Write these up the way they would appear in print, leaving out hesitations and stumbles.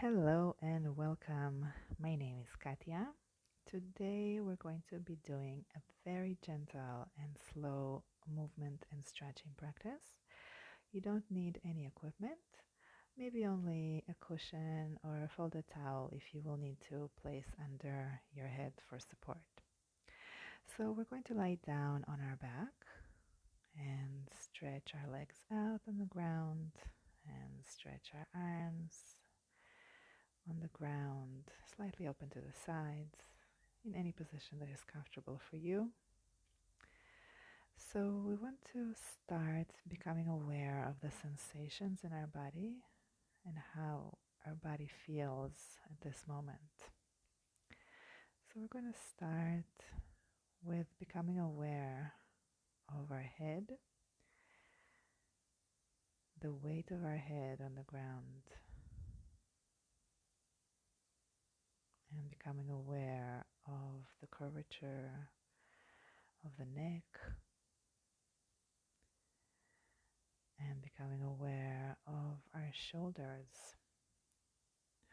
Hello and welcome. My name is Katia. Today we're going to be doing a very gentle and slow movement and stretching practice. You don't need any equipment, maybe only a cushion or a folded towel if you will need to place under your head for support. So we're going to lie down on our back and stretch our legs out on the ground and stretch our arms on the ground, slightly open to the sides, in any position that is comfortable for you. So we want to start becoming aware of the sensations in our body and how our body feels at this moment. So we're going to start with becoming aware of our head, the weight of our head on the ground, and becoming aware of the curvature of the neck, and becoming aware of our shoulders.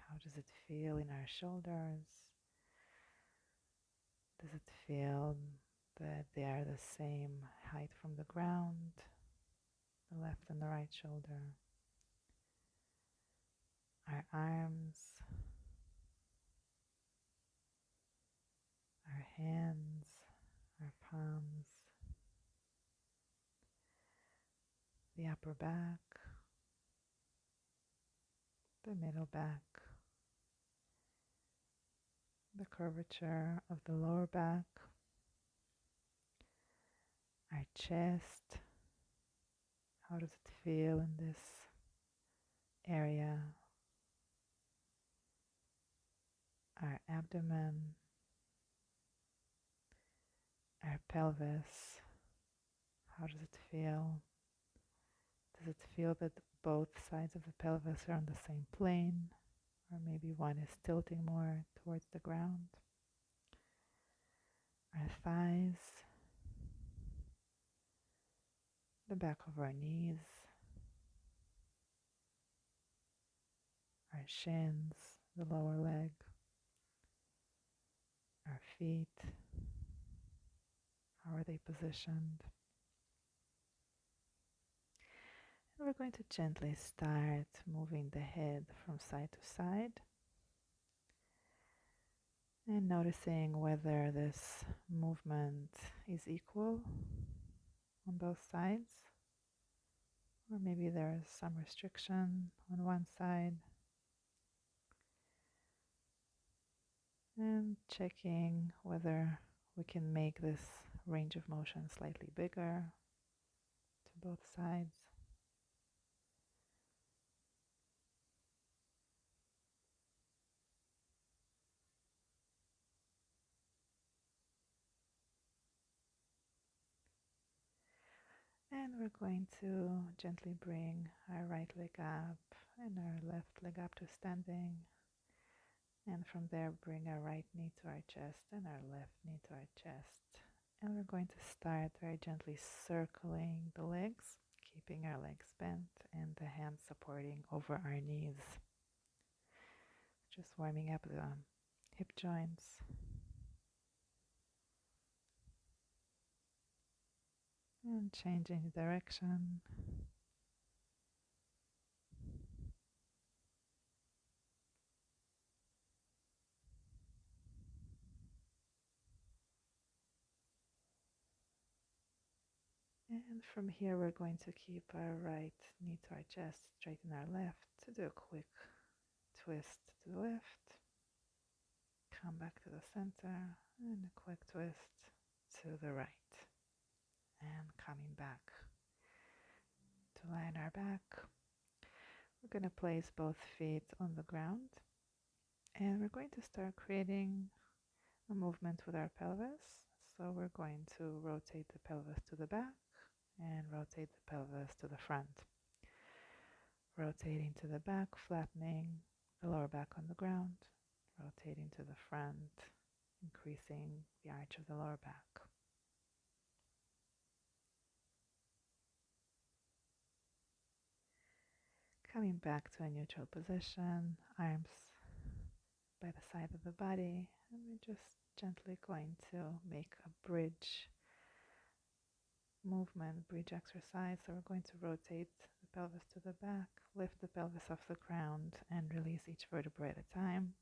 How does it feel in our shoulders? Does it feel that they are the same height from the ground, the left and the right shoulder? Our arms, our hands, our palms, the upper back, the middle back, the curvature of the lower back, our chest. How does it feel in this area? Our abdomen, our pelvis. How does it feel? Does it feel that both sides of the pelvis are on the same plane? Or maybe one is tilting more towards the ground? Our thighs, the back of our knees, our shins, the lower leg, our feet. How are they positioned? And we're going to gently start moving the head from side to side and noticing whether this movement is equal on both sides, or maybe there's some restriction on one side, and checking whether we can make this range of motion slightly bigger to both sides. And we're going to gently bring our right leg up and our left leg up to standing. And from there, bring our right knee to our chest and our left knee to our chest. And we're going to start very gently circling the legs, keeping our legs bent and the hands supporting over our knees. Just warming up the hip joints. And changing direction. And from here, we're going to keep our right knee to our chest, straighten our left, to do a quick twist to the left, come back to the center, and a quick twist to the right. And coming back to lie on our back. We're going to place both feet on the ground, and we're going to start creating a movement with our pelvis. So we're going to rotate the pelvis to the back and rotate the pelvis to the front. Rotating to the back, flattening the lower back on the ground. Rotating to the front, increasing the arch of the lower back. Coming back to a neutral position, arms by the side of the body, and we're just gently going to make a bridge movement, bridge exercise. So we're going to rotate the pelvis to the back, lift the pelvis off the ground, and release each vertebra at a time.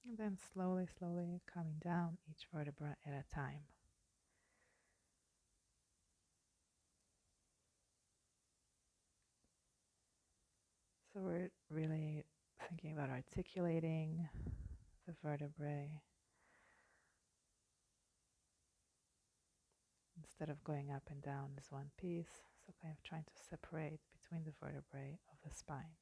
And then slowly, slowly coming down each vertebra at a time. So we're really thinking about articulating the vertebrae instead of going up and down as one piece. So kind of trying to separate between the vertebrae of the spine.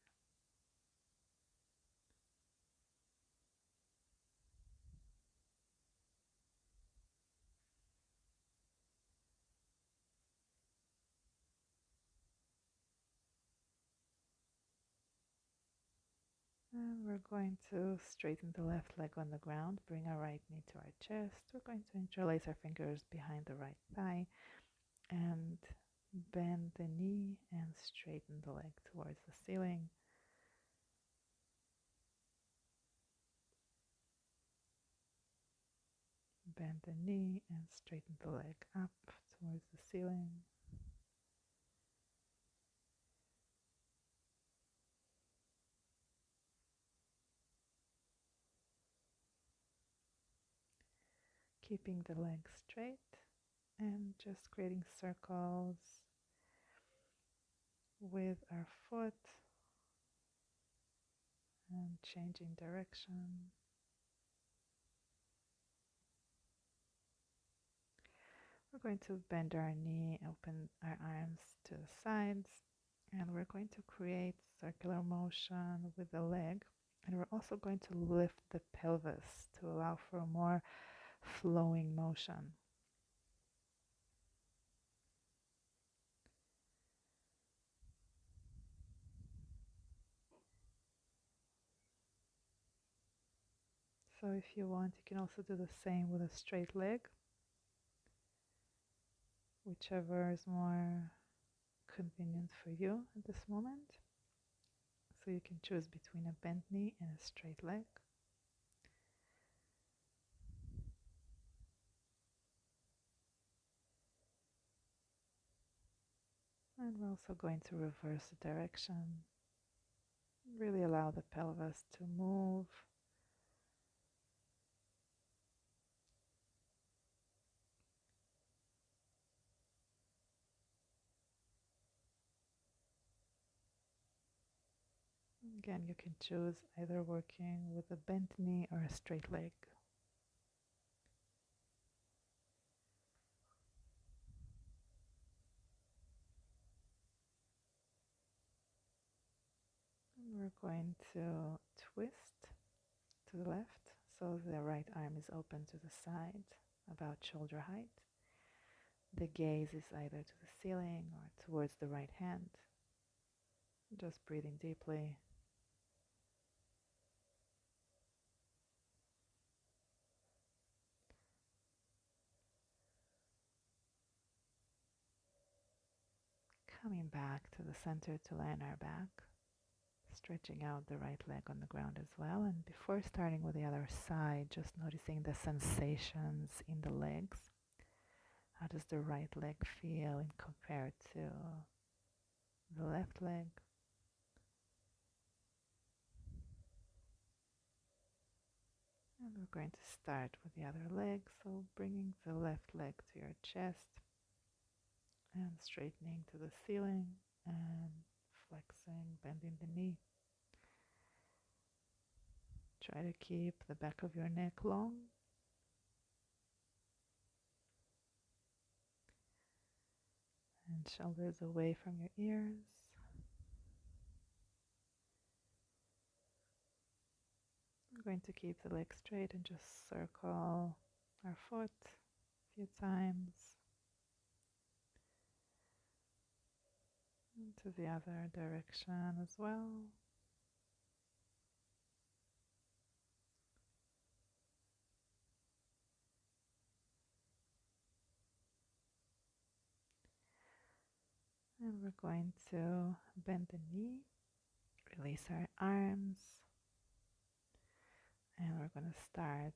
And we're going to straighten the left leg on the ground, bring our right knee to our chest. We're going to interlace our fingers behind the right thigh and bend the knee and straighten the leg towards the ceiling. Bend the knee and straighten the leg up towards the ceiling. Keeping the leg straight and just creating circles with our foot and changing direction. We're going to bend our knee, open our arms to the sides, and we're going to create circular motion with the leg. And we're also going to lift the pelvis to allow for a more flowing motion. So if you want, you can also do the same with a straight leg, whichever is more convenient for you at this moment. So you can choose between a bent knee and a straight leg. And we're also going to reverse the direction. Really allow the pelvis to move. Again, you can choose either working with a bent knee or a straight leg. And we're going to twist to the left, so the right arm is open to the side, about shoulder height. The gaze is either to the ceiling or towards the right hand. Just breathing deeply. Coming back to the center to lie on our back. Stretching out the right leg on the ground as well. And before starting with the other side, just noticing the sensations in the legs. How does the right leg feel in compared to the left leg? And we're going to start with the other leg. So bringing the left leg to your chest and straightening to the ceiling and flexing, bending the knee. Try to keep the back of your neck long. And shoulders away from your ears. We're going to keep the leg straight and just circle our foot a few times. To the other direction as well. And we're going to bend the knee, Release our arms, and we're going to start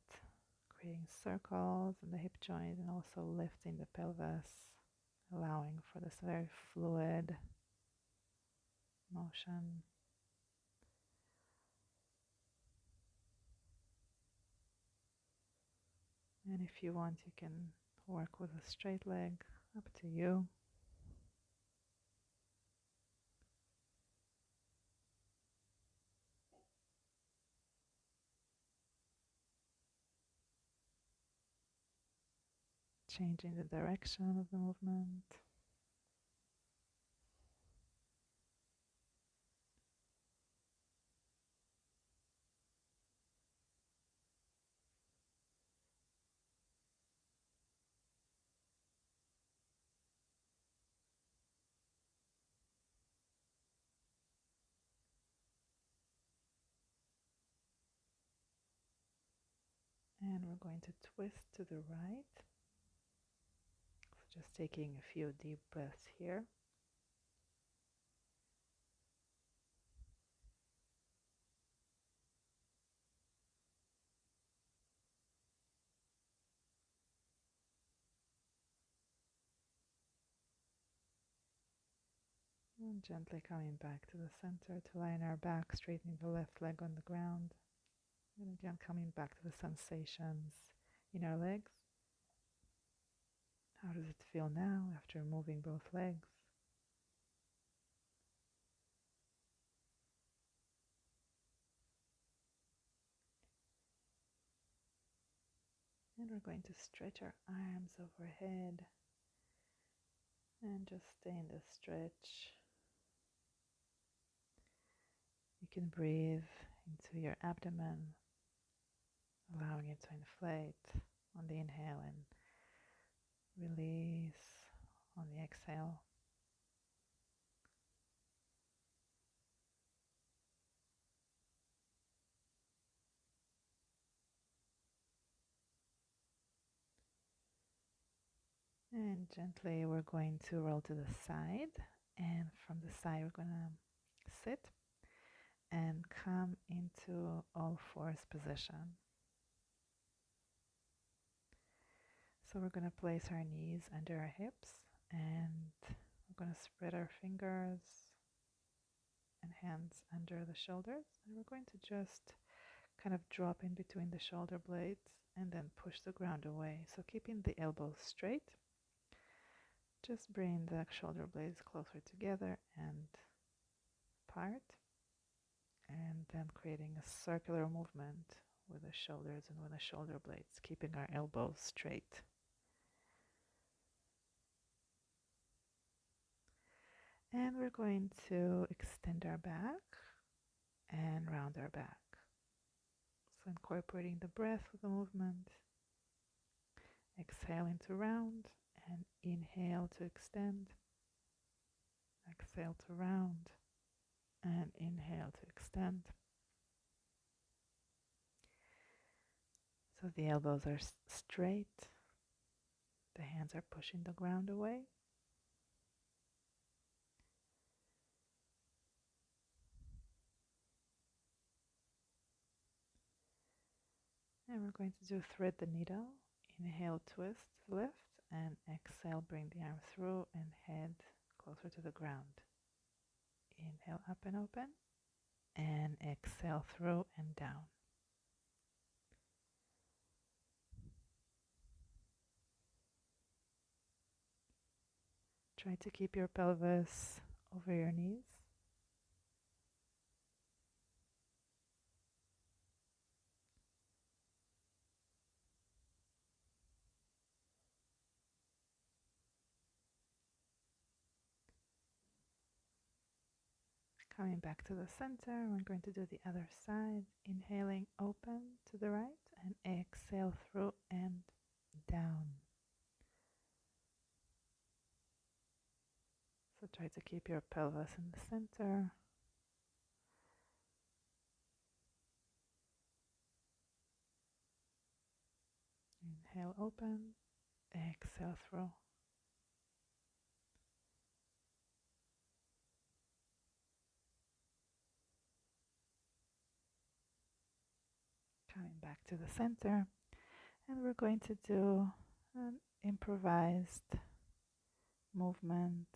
creating circles in the hip joint and also lifting the pelvis, allowing for this very fluid motion. And if you want, you can work with a straight leg, up to you. Changing the direction of the movement. And we're going to twist to the right. So just taking a few deep breaths here. And gently coming back to the center to lie on our back, straightening the left leg on the ground. And again, coming back to the sensations in our legs. How does it feel now after moving both legs? And we're going to stretch our arms overhead and just stay in the stretch. You can breathe into your abdomen, allowing it to inflate on the inhale and release on the exhale. And gently we're going to roll to the side, and from the side we're going to sit and come into all fours position. So we're going to place our knees under our hips, and we're going to spread our fingers and hands under the shoulders, and we're going to just kind of drop in between the shoulder blades and then push the ground away. So keeping the elbows straight, just bring the shoulder blades closer together and apart, and then creating a circular movement with the shoulders and with the shoulder blades, keeping our elbows straight. And we're going to extend our back and round our back. So incorporating the breath with the movement. Exhaling to round and inhale to extend. Exhale to round and inhale to extend. So the elbows are straight. The hands are pushing the ground away. And we're going to do thread the needle. Inhale, twist, lift, and exhale, bring the arm through and head closer to the ground. Inhale, up and open, and exhale through and down. Try to keep your pelvis over your knees. Coming back to the center, we're going to do the other side. Inhaling, open to the right, and exhale through and down. So try to keep your pelvis in the center. Inhale, open, exhale through. Coming back to the center, and we're going to do an improvised movement.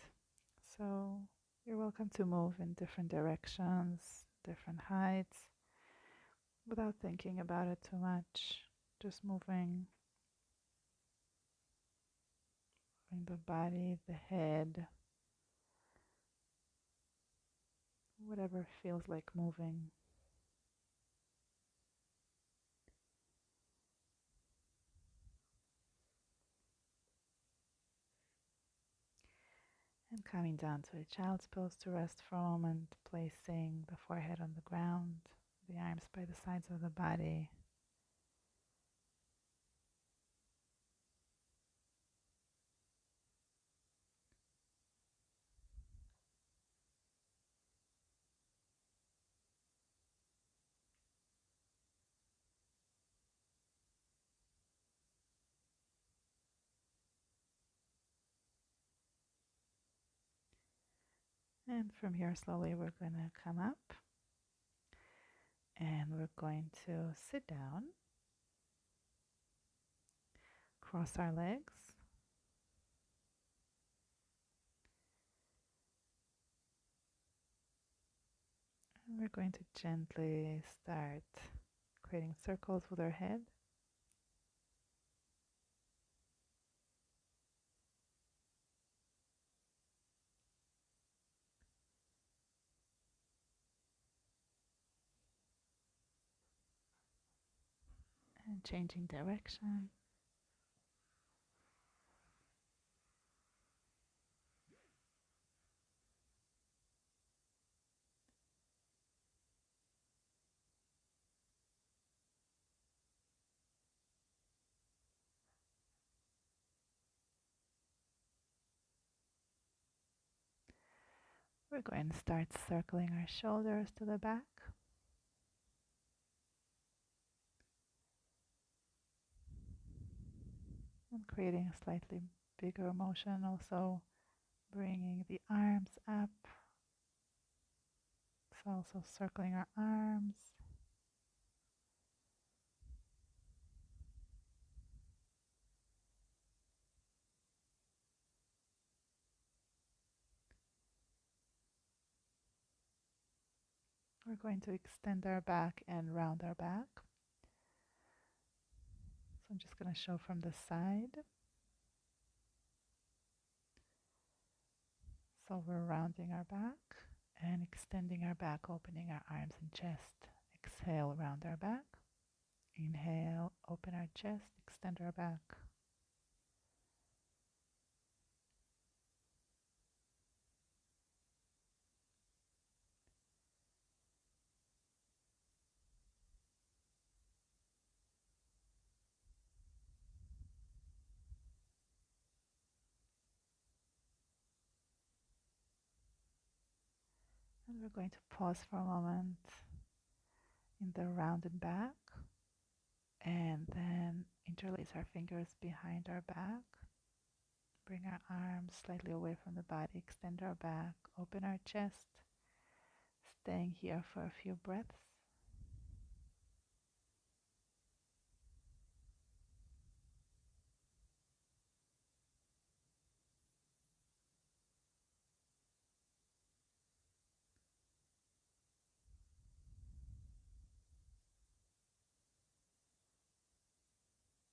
So you're welcome to move in different directions, different heights, without thinking about it too much. Just moving the body, the head, whatever feels like moving. And coming down to a child's pose to rest for a moment, placing the forehead on the ground, the arms by the sides of the body. And from here, slowly, we're going to come up and we're going to sit down, cross our legs, and we're going to gently start creating circles with our head. And changing direction. We're going to start circling our shoulders to the back. And creating a slightly bigger motion, also bringing the arms up. So also circling our arms. We're going to extend our back and round our back. So I'm just going to show from the side. So we're rounding our back and extending our back, opening our arms and chest. Exhale, round our back. Inhale, open our chest, extend our back. And we're going to pause for a moment in the rounded back and then interlace our fingers behind our back. Bring our arms slightly away from the body, extend our back, open our chest, staying here for a few breaths.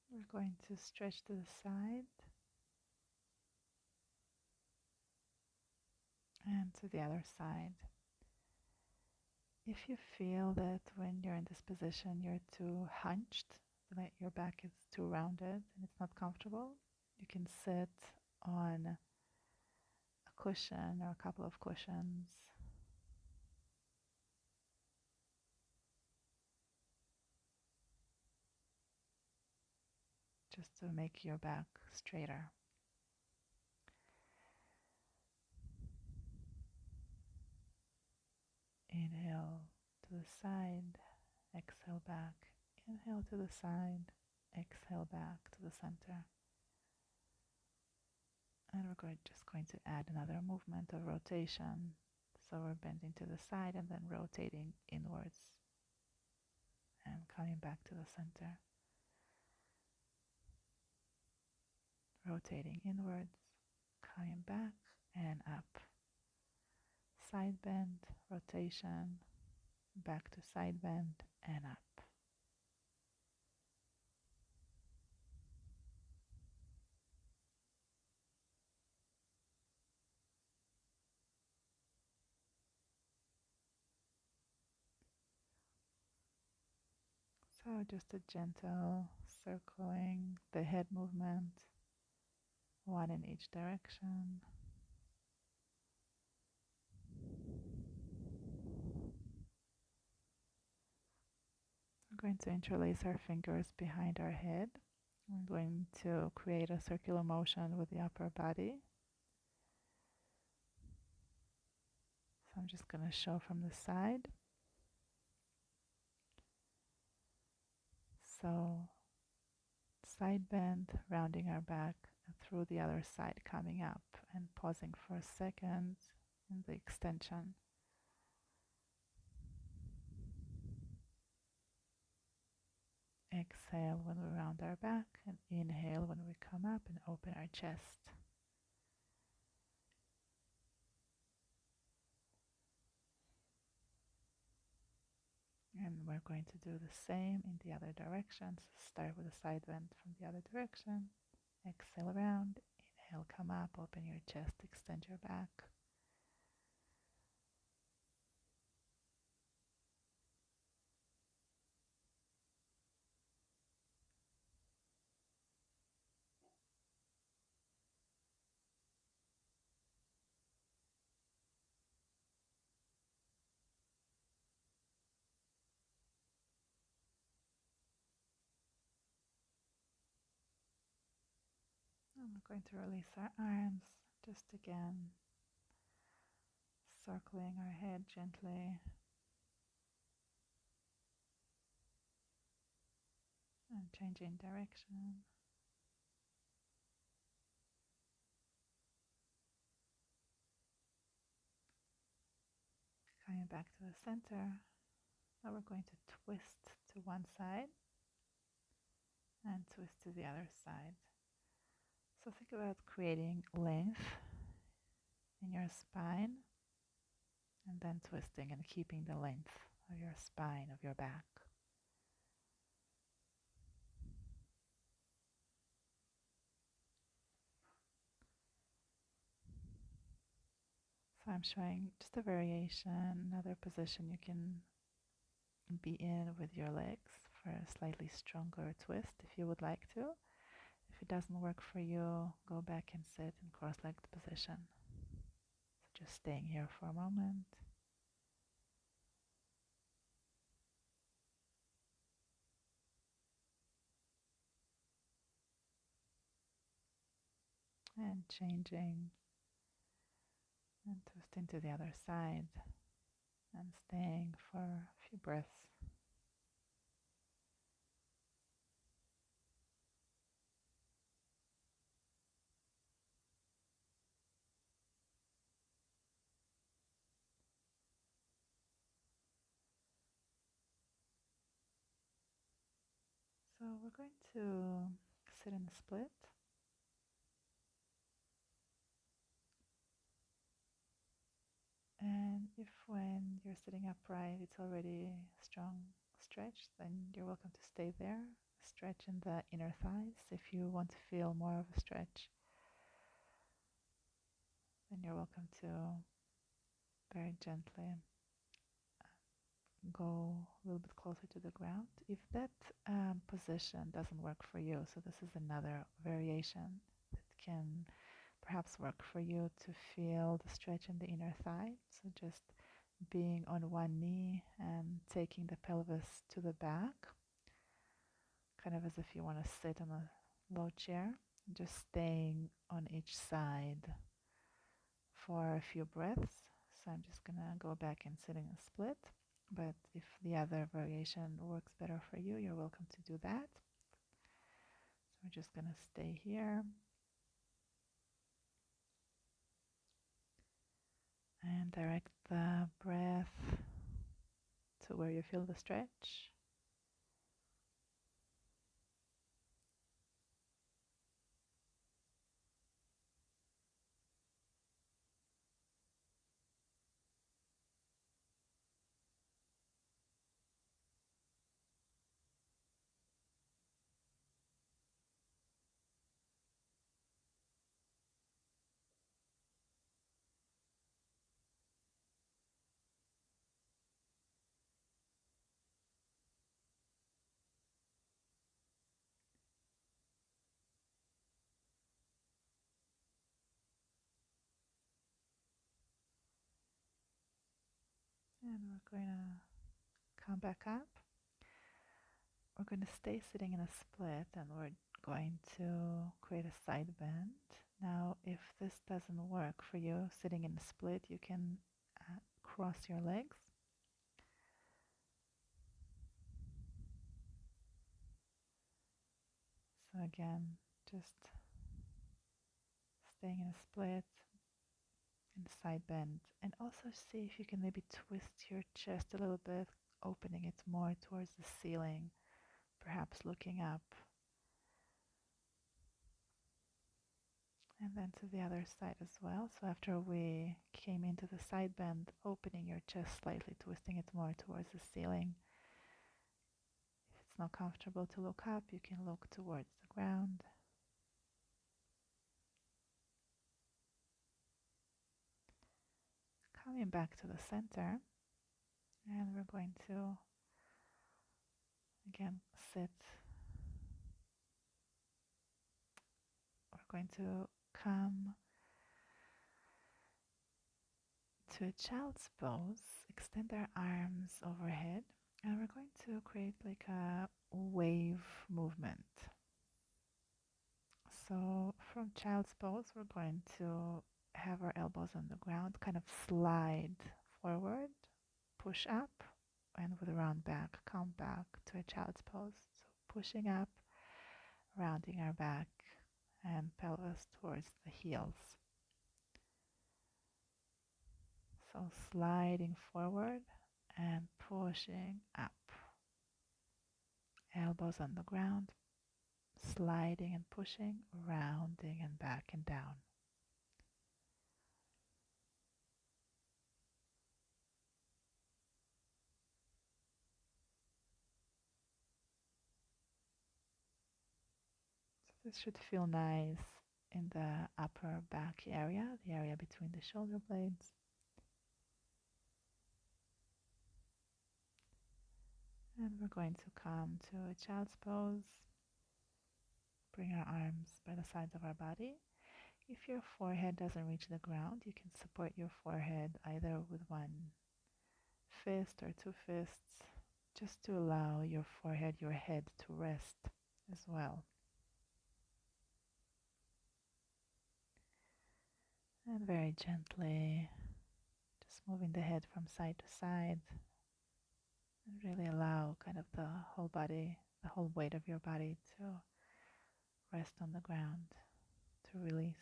We're going to stretch to the side and to the other side. If you feel that when you're in this position you're too hunched, that your back is too rounded and it's not comfortable, you can sit on a cushion or a couple of cushions. Just to make your back straighter. Inhale to the side, exhale back. Inhale to the side, exhale back to the center. And we're just going to add another movement of rotation. So we're bending to the side and then rotating inwards and coming back to the center, rotating inwards, coming back and up. Side bend, rotation, back to side bend and up. So just a gentle circling the head movement, one in each direction. We're going to interlace our fingers behind our head. We're going to create a circular motion with the upper body. So I'm just going to show from the side. So side bend, rounding our back, and through the other side, coming up and pausing for a second in the extension. Exhale when we round our back, and inhale when we come up and open our chest. And we're going to do the same in the other direction. So start with a side bend from the other direction. Exhale around, inhale, come up, open your chest, extend your back. And we're going to release our arms, just again, circling our head gently. And changing direction. Coming back to the center. Now we're going to twist to one side and twist to the other side. So think about creating length in your spine and then twisting and keeping the length of your spine, of your back. So I'm showing just a variation, another position you can be in with your legs for a slightly stronger twist if you would like to. If it doesn't work for you, go back and sit in cross-legged position. So just staying here for a moment. And changing and twisting to the other side and staying for a few breaths. So we're going to sit in a split. And if when you're sitting upright it's already a strong stretch, then you're welcome to stay there. Stretch in the inner thighs. If you want to feel more of a stretch, then you're welcome to very gently go a little bit closer to the ground. If that position doesn't work for you, so this is another variation that can perhaps work for you to feel the stretch in the inner thigh. So just being on one knee and taking the pelvis to the back, kind of as if you want to sit on a low chair, just staying on each side for a few breaths. So I'm just gonna go back and sit in a split, but if the other variation works better for you, you're welcome to do that. So we're just gonna stay here and direct the breath to where you feel the stretch. And we're going to come back up. We're going to stay sitting in a split and we're going to create a side bend. Now, if this doesn't work for you sitting in a split, you can cross your legs. So again, just staying in a split and side bend, and also see if you can maybe twist your chest a little bit, opening it more towards the ceiling, perhaps looking up. And then to the other side as well. So after we came into the side bend, opening your chest slightly, twisting it more towards the ceiling. If it's not comfortable to look up, you can look towards the ground. Coming back to the center, and we're going to again sit. We're going to come to a child's pose, extend our arms overhead, and we're going to create like a wave movement. So from child's pose, we're going to have our elbows on the ground, kind of slide forward, push up, and with a round back, come back to a child's pose. So pushing up, rounding our back and pelvis towards the heels. So sliding forward and pushing up. Elbows on the ground, sliding and pushing, rounding and back and down. So this should feel nice in the upper back area, the area between the shoulder blades. And we're going to come to a child's pose. Bring our arms by the sides of our body. If your forehead doesn't reach the ground, you can support your forehead either with one fist or two fists, just to allow your forehead, your head to rest as well. And very gently, just moving the head from side to side, and really allow kind of the whole body, the whole weight of your body to rest on the ground, to release.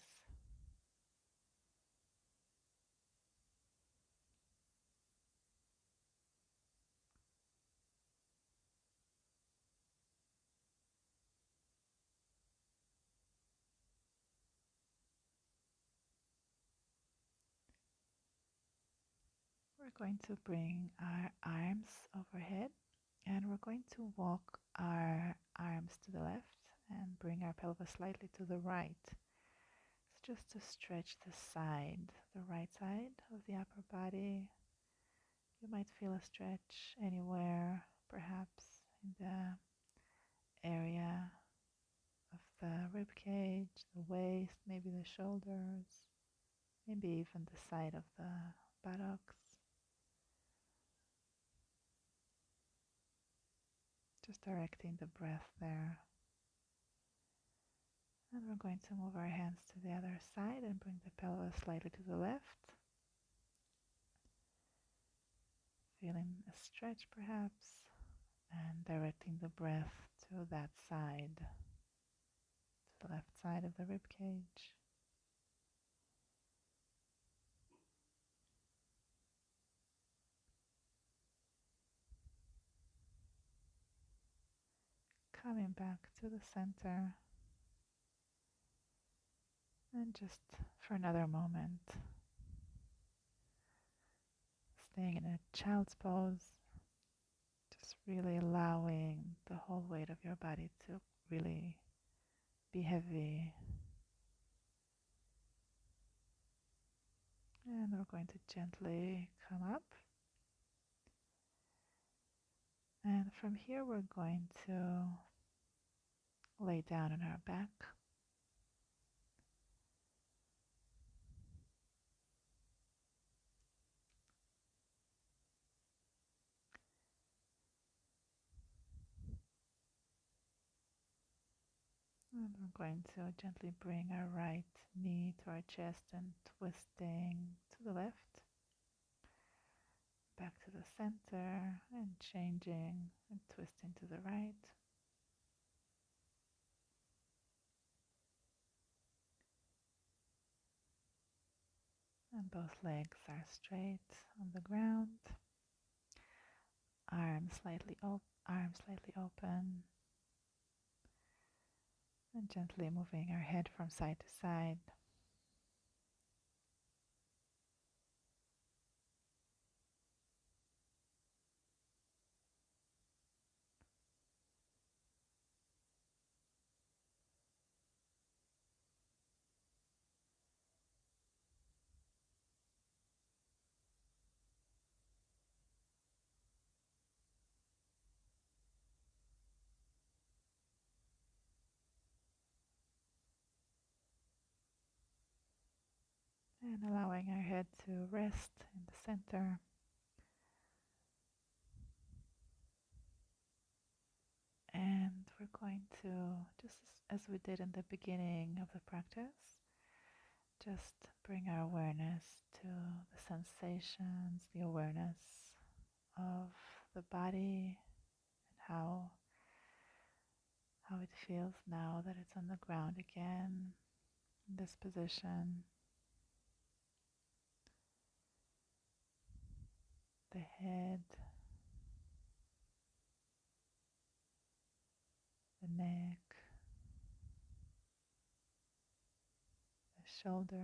We're going to bring our arms overhead, and we're going to walk our arms to the left and bring our pelvis slightly to the right. So just to stretch the side, the right side of the upper body. You might feel a stretch anywhere, perhaps in the area of the rib cage, the waist, maybe the shoulders, maybe even the side of the buttocks. Just directing the breath there. And we're going to move our hands to the other side and bring the pelvis slightly to the left. Feeling a stretch perhaps, and directing the breath to that side, to the left side of the rib cage. Coming back to the center, and just for another moment, staying in a child's pose, just really allowing the whole weight of your body to really be heavy. And we're going to gently come up. And from here we're going to lay down on our back. And we're going to gently bring our right knee to our chest and twisting to the left, back to the center, and changing and twisting to the right. And both legs are straight on the ground. Arms slightly open. And gently moving our head from side to side. And allowing our head to rest in the center. And we're going to, just as we did in the beginning of the practice, just bring our awareness to the sensations, the awareness of the body and how it feels now that it's on the ground again in this position. The head, the neck, the shoulders,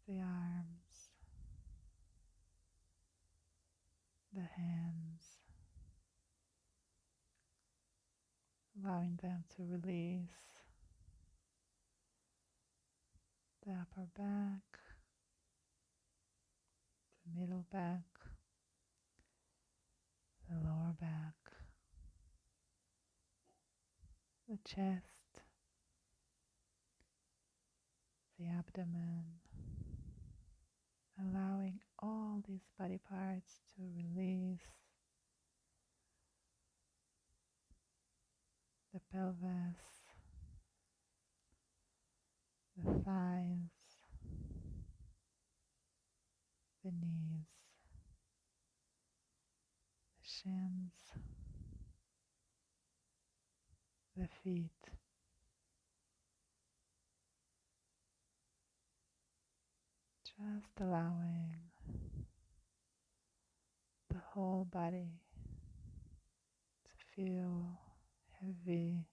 the arms, the hands, allowing them to release the upper back, the middle back, the lower back, the chest, the abdomen, allowing all these body parts to release the pelvis, the thighs, the knees, the shins, the feet. Just allowing the whole body to feel heavy,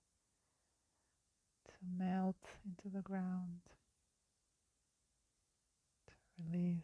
to melt into the ground, to release.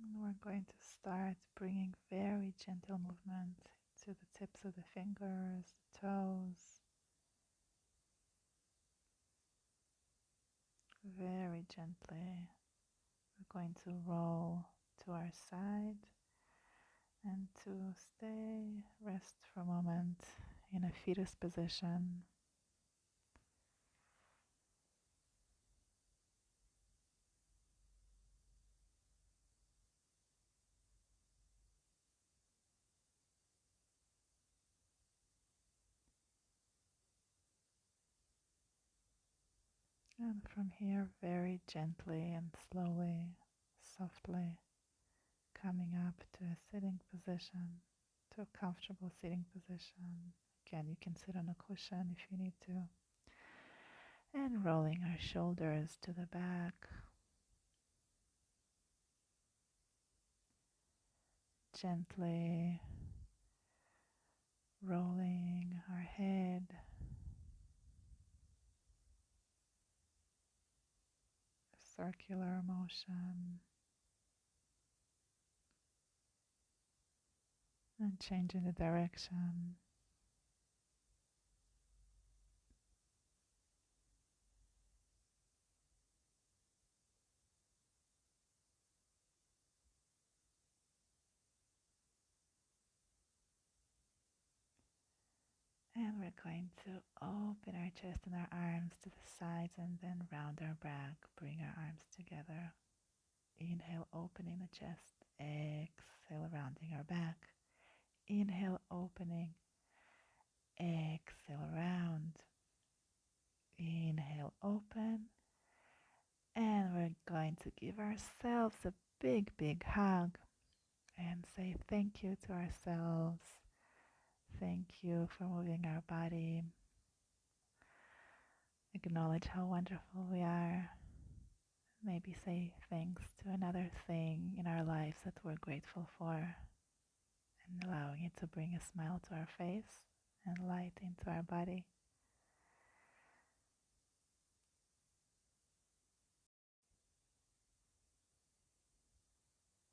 And we're going to start bringing very gentle movement to the tips of the fingers, the toes. Very gently, we're going to roll to our side and to rest for a moment in a fetus position. And from here, very gently and slowly, softly, coming up to a sitting position, to a comfortable sitting position. Again, you can sit on a cushion if you need to. And rolling our shoulders to the back. Gently rolling our head. Circular motion. And changing the direction. And we're going to open our chest and our arms to the sides and then round our back. Bring our arms together. Inhale, opening the chest. Exhale, rounding our back. Inhale, opening. Exhale, round. Inhale, open. And we're going to give ourselves a big, big hug and say thank you to ourselves. Thank you for moving our body. Acknowledge how wonderful we are. Maybe say thanks to another thing in our lives that we're grateful for, and allowing it to bring a smile to our face and light into our body.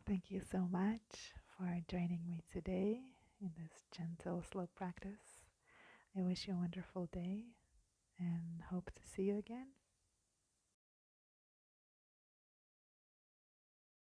Thank you so much for joining me today in this gentle, slow practice. I wish you a wonderful day and hope to see you again